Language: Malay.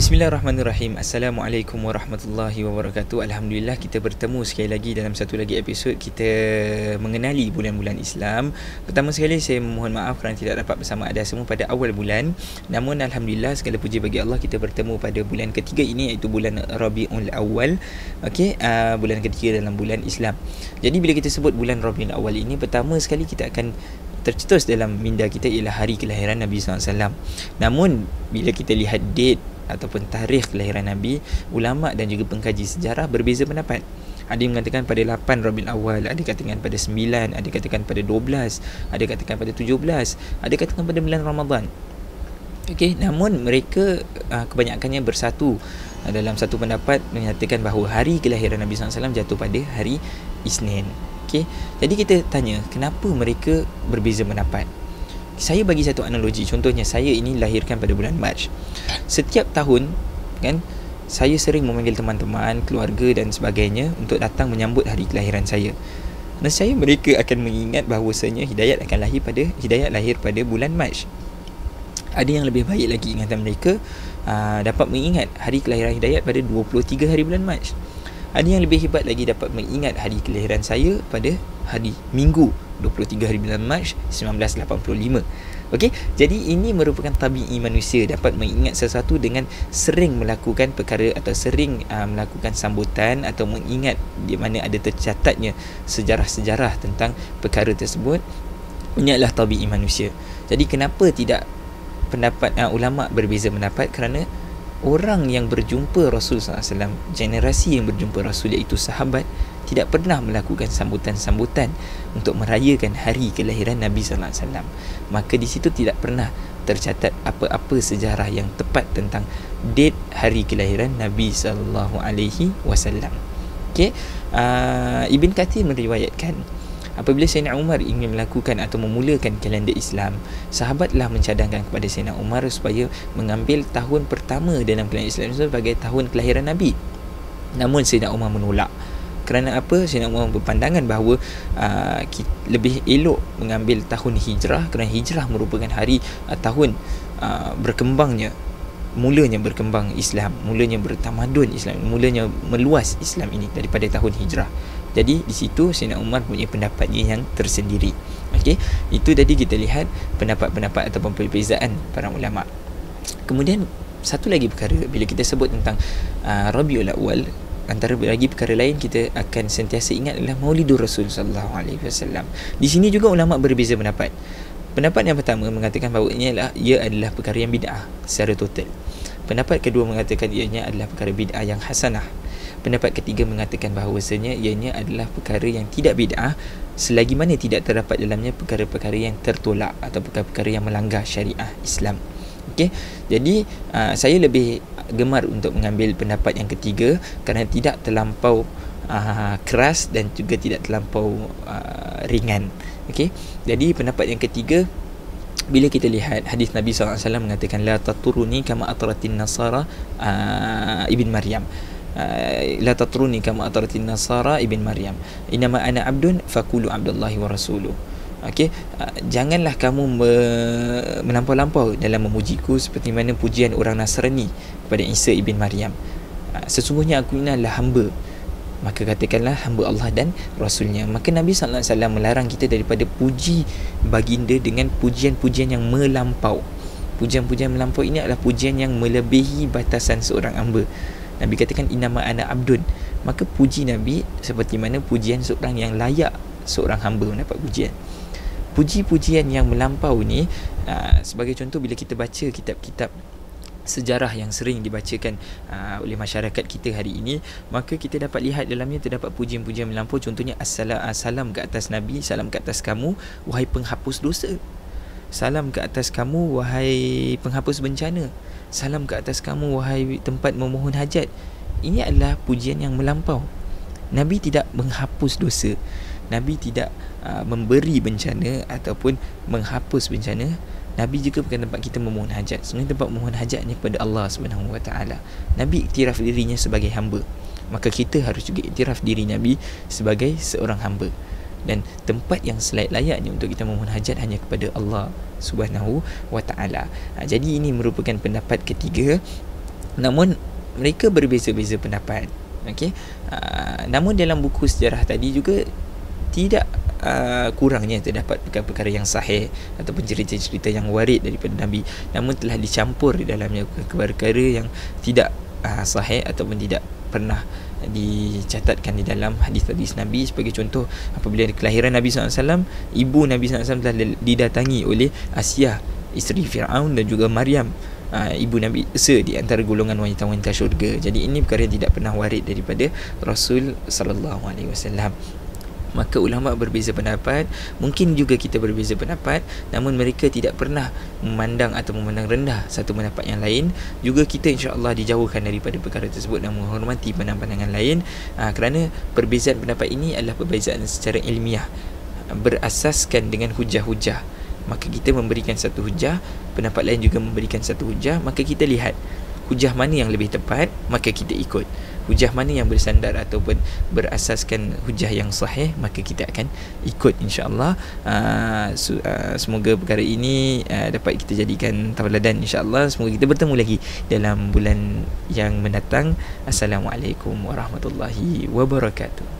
Bismillahirrahmanirrahim. Assalamualaikum warahmatullahi wabarakatuh. Alhamdulillah kita bertemu sekali lagi dalam satu lagi episod kita mengenali bulan-bulan Islam. Pertama sekali saya mohon maaf kerana tidak dapat bersama anda semua pada awal bulan. Namun alhamdulillah segala puji bagi Allah kita bertemu pada bulan ketiga ini, iaitu bulan Rabiul Awal. Bulan ketiga dalam bulan Islam. Jadi bila kita sebut bulan Rabiul Awal ini, pertama sekali kita akan tercetus dalam minda kita ialah hari kelahiran Nabi SAW. Namun bila kita lihat date ataupun tarikh kelahiran Nabi, ulama dan juga pengkaji sejarah berbeza pendapat. Ada yang mengatakan pada 8 Rabiul Awal, ada katakan pada 9, ada katakan pada 12, ada katakan pada 17, ada katakan pada bulan Ramadan. Namun mereka kebanyakannya bersatu dalam satu pendapat menyatakan bahawa hari kelahiran Nabi SAW jatuh pada hari Isnin. Jadi kita tanya, kenapa mereka berbeza pendapat? Saya bagi satu analogi. Contohnya, saya ini lahirkan pada bulan Mac. Setiap tahun kan, saya sering memanggil teman-teman, keluarga dan sebagainya untuk datang menyambut hari kelahiran saya. Nescaya mereka akan mengingat bahawasanya Hidayat lahir pada bulan Mac. Ada yang lebih baik lagi ingatan mereka dapat mengingat hari kelahiran Hidayat pada 23 hari bulan Mac. Ada yang lebih hebat lagi dapat mengingat hari kelahiran saya pada hari Minggu 23 hari bulan Mac 1985. Jadi ini merupakan tabi'i manusia, dapat mengingat sesuatu dengan sering melakukan perkara atau sering melakukan sambutan atau mengingat di mana ada tercatatnya sejarah-sejarah tentang perkara tersebut. Ini adalah tabi'i manusia. Jadi kenapa tidak pendapat ulama berbeza pendapat? Kerana orang yang berjumpa Rasul SAW, generasi yang berjumpa Rasul iaitu sahabat, tidak pernah melakukan sambutan-sambutan untuk merayakan hari kelahiran Nabi SAW. Maka di situ tidak pernah tercatat apa-apa sejarah yang tepat tentang date hari kelahiran Nabi SAW. Ibn Kathir meriwayatkan, apabila Sayyidina Umar ingin melakukan atau memulakan kalender Islam, sahabatlah mencadangkan kepada Sayyidina Umar supaya mengambil tahun pertama dalam kalender Islam sebagai tahun kelahiran Nabi. Namun Sayyidina Umar menolak. Kerana apa? Sayyidina Umar berpandangan bahawa lebih elok mengambil tahun hijrah, kerana hijrah merupakan hari tahun mulanya berkembang Islam, mulanya bertamadun Islam, mulanya meluas Islam ini daripada tahun hijrah. Jadi di situ Sayyidina Umar punya pendapatnya yang tersendiri. Itu tadi kita lihat pendapat-pendapat ataupun perbezaan para ulama. Kemudian satu lagi perkara, bila kita sebut tentang Rabiul Awal, antara lagi perkara lain kita akan sentiasa ingat adalah Maulidur Rasul sallallahu alaihi wasallam. Di sini juga ulama berbeza pendapat. Pendapat yang pertama mengatakan bahawa ia adalah perkara yang bid'ah secara total. Pendapat kedua mengatakan ianya adalah perkara bid'ah yang hasanah. Pendapat ketiga mengatakan bahawasanya ianya adalah perkara yang tidak bid'ah selagi mana tidak terdapat dalamnya perkara-perkara yang tertolak atau perkara-perkara yang melanggar syariah Islam. Jadi saya lebih gemar untuk mengambil pendapat yang ketiga kerana tidak terlampau keras dan juga tidak terlampau ringan. Jadi pendapat yang ketiga, bila kita lihat hadis Nabi SAW mengatakan la taturuni kama atratin nasara ibn Maryam, la tatruni kama atratin nasara ibn Maryam, inama ana abdun faqulu abdullahi wa rasuluh. Janganlah kamu melampau-lampau dalam memujiku seperti mana pujian orang Nasrani kepada Isa ibn Maryam. Sesungguhnya aku ini adalah hamba, maka katakanlah hamba Allah dan Rasulnya. Maka Nabi SAW melarang kita daripada puji baginda dengan pujian-pujian yang melampau. Pujian-pujian melampau ini adalah pujian yang melebihi batasan seorang hamba. Nabi katakan innama ana abdun, maka puji Nabi seperti mana pujian seorang yang layak seorang hamba mendapat pujian. Puji-pujian yang melampau ni, sebagai contoh, bila kita baca kitab-kitab sejarah yang sering dibacakan oleh masyarakat kita hari ini, maka kita dapat lihat dalamnya terdapat pujian-pujian melampau. Contohnya salam ke atas Nabi, salam ke atas kamu wahai penghapus dosa, salam ke atas kamu wahai penghapus bencana, salam ke atas kamu wahai tempat memohon hajat. Ini adalah pujian yang melampau. Nabi tidak menghapus dosa, Nabi tidak memberi bencana ataupun menghapus bencana. Nabi juga bukan tempat kita memohon hajat. Sebenarnya tempat memohon hajatnya kepada Allah Subhanahu Wa Taala. Nabi iktiraf dirinya sebagai hamba, maka kita harus juga iktiraf diri Nabi sebagai seorang hamba. Dan tempat yang selayaknya untuk kita memohon hajat hanya kepada Allah Subhanahu Wa Taala. Jadi ini merupakan pendapat ketiga namun mereka berbeza-beza pendapat. Okey, namun dalam buku sejarah tadi juga tidak kurangnya terdapat perkara-perkara yang sahih ataupun cerita-cerita yang warid daripada Nabi, namun telah dicampur di dalamnya perkara-perkara yang tidak sahih ataupun tidak pernah dicatatkan di dalam hadis-hadis Nabi. Sebagai contoh, apabila kelahiran Nabi SAW, ibu Nabi SAW telah didatangi oleh Asiyah, isteri Fir'aun, dan juga Maryam, ibu Nabi Isa, di antara golongan wanita-wanita syurga. Jadi ini perkara yang tidak pernah warid daripada Rasul sallallahu alaihi wasallam. Maka ulama berbeza pendapat, mungkin juga kita berbeza pendapat, namun mereka tidak pernah memandang atau memandang rendah satu pendapat yang lain. Juga kita insya-Allah dijauhkan daripada perkara tersebut dan menghormati pandangan-pandangan lain, kerana perbezaan pendapat ini adalah perbezaan secara ilmiah, berasaskan dengan hujah-hujah. Maka kita memberikan satu hujah, pendapat lain juga memberikan satu hujah, maka kita lihat hujah mana yang lebih tepat, maka kita ikut. Hujah mana yang bersandar ataupun berasaskan hujah yang sahih, maka kita akan ikut, insya-Allah. Semoga perkara ini dapat kita jadikan tauladan, insya-Allah. Semoga kita bertemu lagi dalam bulan yang mendatang. Assalamualaikum warahmatullahi wabarakatuh.